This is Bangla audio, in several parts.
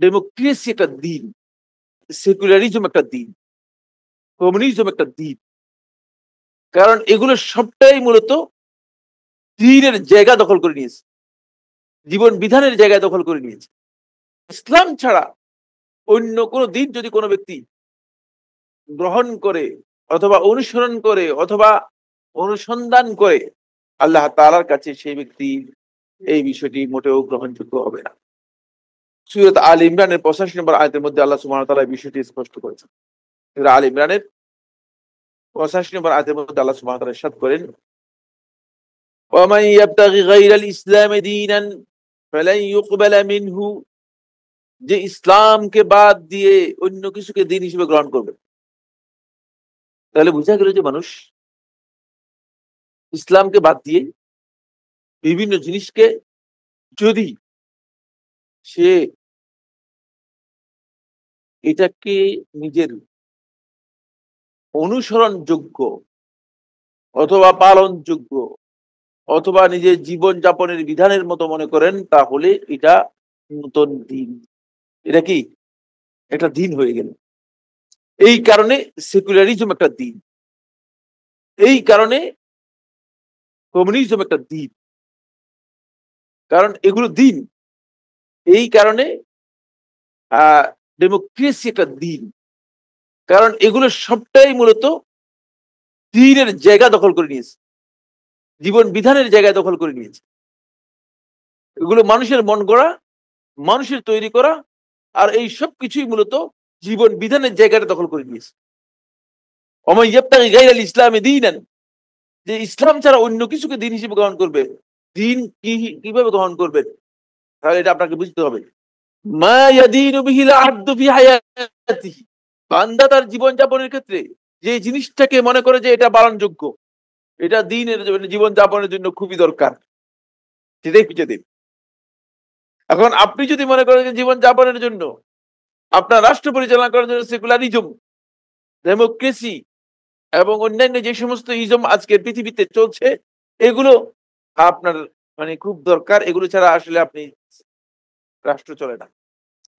ডেমোক্রেসি একটা দিন, সেকুলারিজম একটা দিন, কমিউনিজম একটা দিন। কারণ এগুলো সবটাই মূলত দিনের জায়গা দখল করে নিয়েছে, জীবন বিধানের জায়গায় দখল করে নিয়েছে। ইসলাম ছাড়া অন্য কোন দিন যদি কোনো ব্যক্তি গ্রহণ করে অথবা অনুসরণ করে অথবা অনুসন্ধান করে, আল্লাহ তাআলার কাছে সেই ব্যক্তি এই বিষয়টি মোটেও গ্রহণযোগ্য হবে না। সূরা আল ইমরানের ৮৫ নম্বর আয়াতের মধ্যে আল্লাহ সুবহানাহু ওয়া তাআলা এই বিষয়টি স্পষ্ট করেছেন। সূরা আল ইমরানের ৮৫ নম্বর আয়াতের মধ্যে আল্লাহ সুবহানাহু ওয়া তাআলা ইরশাদ করেন, ওয়ামান ইয়াবতাগি গায়রাল ইসলামি দীনান ফালান ইউকবালা মিনহু, যে ইসলামকে বাদ দিয়ে অন্য কিছুকে দিন হিসেবে গ্রহণ করবে। তাহলে বোঝা গেল যে মানুষ ইসলামকে বাদ দিয়ে বিভিন্ন জিনিসকে যদি সে এটাকে নিজের অনুসরণযোগ্য অথবা পালনযোগ্য অথবা নিজের জীবন যাপনের বিধানের মতো মনে করেন, তাহলে এটা নতুন দিন। এটা কি একটা দিন হয়ে গেল। এই কারণে সেকুলারিজম একটা দিন, এই কারণে কমিউনিজম একটা দিন, কারণ এগুলো দিন। এই কারণে ডেমোক্রেসি একটা দিন, কারণ এগুলো সবটাই মূলত দিনের জায়গা দখল করে নিয়েছে, জীবন বিধানের জায়গায় দখল করে নিয়েছে। এগুলো মানুষের মন গড়া, মানুষের তৈরি করা, আর এই সব কিছুই মূলত জীবন বিধানের জায়গাটা দখল করে নিয়েছে। ওমান ইয়াবতাগি গায়রাল ইসলামি দীনান, যে ইসলাম ছাড়া অন্য কিছুকে দিন হিসেবে গ্রহণ করবে, দিন কিভাবে গ্রহণ করবেন, তাহলে এটা আপনাকে বুঝতে হবে। মা ইয়াদিনু বিহিল আবদু ফি হায়াতিহি, বান্দা তার জীবন যাপনের ক্ষেত্রে যে জিনিসটাকে মনে করে যে এটা পালনযোগ্য, এটা দিনের জীবন যাপনের জন্য খুবই দরকার, সেটাই খুঁজে দিন। এখন আপনি যদি মনে করেন যে জীবন যাপনের জন্য, আপনার রাষ্ট্র পরিচালনা করার জন্য সেকুলারিজম, ডেমোক্রেসি এবং অন্যান্য যে সমস্ত ইজম আজকের পৃথিবীতে চলছে, এগুলো আপনার খুব দরকার। এগুলো ছাড়া আসলে আপনি রাষ্ট্র চলে না।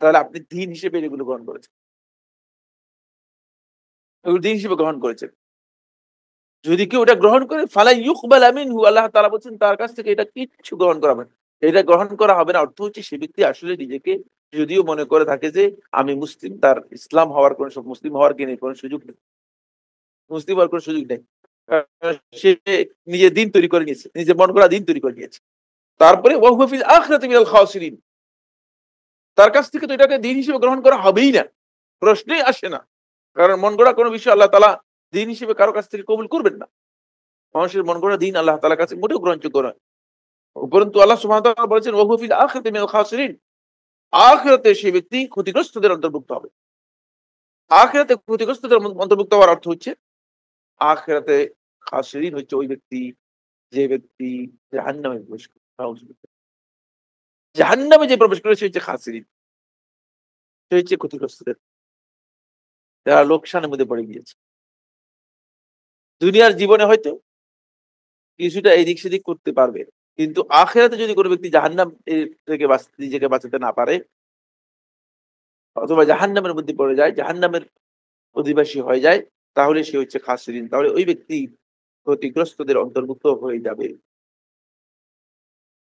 তাহলে আপনি দিন হিসেবে এগুলো গ্রহণ করেছেন, এগুলো দিন হিসেবে গ্রহণ করেছেন। যদি কেউ এটা গ্রহণ করে, ফালা ইউকবালা মিনহু, আল্লাহ তাআলা বলছেন তার কাছ থেকে এটা কিচ্ছু গ্রহণ করা হবে না। এটা গ্রহণ করা হবে না অর্থ হচ্ছে সে ব্যক্তি আসলে নিজেকে যদিও মনে করে থাকে যে আমি মুসলিম, তার ইসলাম হওয়ার কোন, মুসলিম হওয়ার কি নেই, কোন সুযোগ নেই, মুসলিম হওয়ার কোন সুযোগ নেই। সে নিজের দিন তৈরি করে নিয়েছে, নিজের মন গড়া দিন তৈরি করে নিয়েছে। তারপরে ওয়া হুয়া ফিল আখিরাতি মিনাল খাসিরিন, তার কাছ থেকে তো এটাকে দিন হিসেবে গ্রহণ করা হবেই না, প্রশ্নই আসে না। কারণ মন গড়া কোনো বিষয় আল্লাহ তাআলা দিন হিসেবে কারো কাছ থেকে কবুল করবেন না। মানুষের মন গড়া দিন আল্লাহ তাআলার কাছে মোটেও গ্রহণযোগ্য নয়। উপরন্তু আল্লাহ সুবহানাহু ওয়া তাআলা বলেছেন ওয়া হুয়া ফিল আখিরাতি মিনাল খাসিরিন, আখিরাতে সেই ব্যক্তি ক্ষতিগ্রস্তদের অন্তর্ভুক্ত হবে। আখিরাতে ক্ষতিগ্রস্তদের অন্তর্ভুক্ত হওয়ার অর্থ হচ্ছে, আখিরাতে খাসিরিন হচ্ছে ওই ব্যক্তি যে ব্যক্তি জাহান্নামে প্রবেশ করে। নাউযুবিল্লাহ। জাহান্নামে যে প্রবেশ করে সে হচ্ছে খাসিরিন, সে হচ্ছে ক্ষতিগ্রস্তদের, যারা লোকসানের মধ্যে পড়ে গিয়েছে। দুনিয়ার জীবনে হয়তো কিছুটা এদিক সেদিক করতে পারবে, কিন্তু আখিরাতে যদি কোনো ব্যক্তি জাহান্নাম থেকে নিজেকে বাঁচাতে না পারে অথবা জাহান্নামের মধ্যে পড়ে যায়, জাহান্নামের অধিবাসী হয়ে যায়, তাহলে সে হচ্ছে খাসিরিন, তাহলে ওই ব্যক্তি ক্ষতিগ্রস্তদের অন্তর্ভুক্ত হয়ে যাবে।